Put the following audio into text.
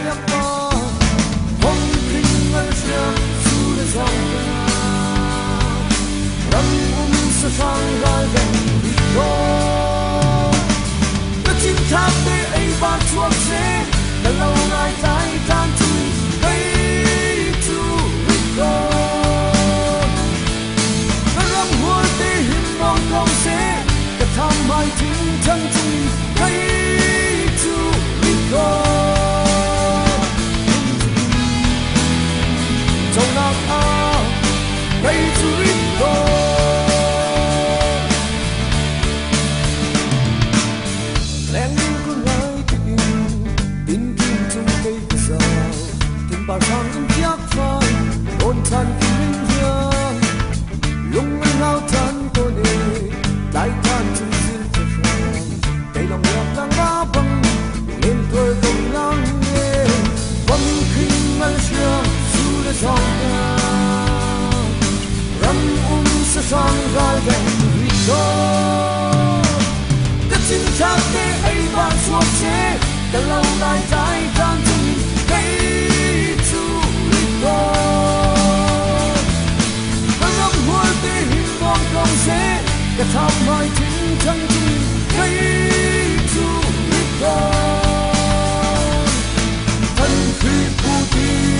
nhắc ta phong kinh ngân sương su để dòng răng sa sang gai gần đi đó tất chính tháp để ấy ban chuộc sẽ đã lâu ngày tay tan chui cây chu đi đó đã răng hoa để hình mong công sẽ đã tham mai chính chân chui cây chu đi đó trong nắng áo cây chu đi đó bà sang in giác phai ôn than kim minh hiang lung anh hao than cô nề đại than chung xin thật rằng cây lòng nhạc đang ngã băng lên tôi cùng lắng nghe vân khinh ngân sương su đã dòng nhà râm sẽ sang gai gần vì đó tất xin chắc thế ấy bạn xuống chế đã lâu nay trái than chung cây sẽ cả tham mai chính chân chung cây chu biết con thân khi phù thi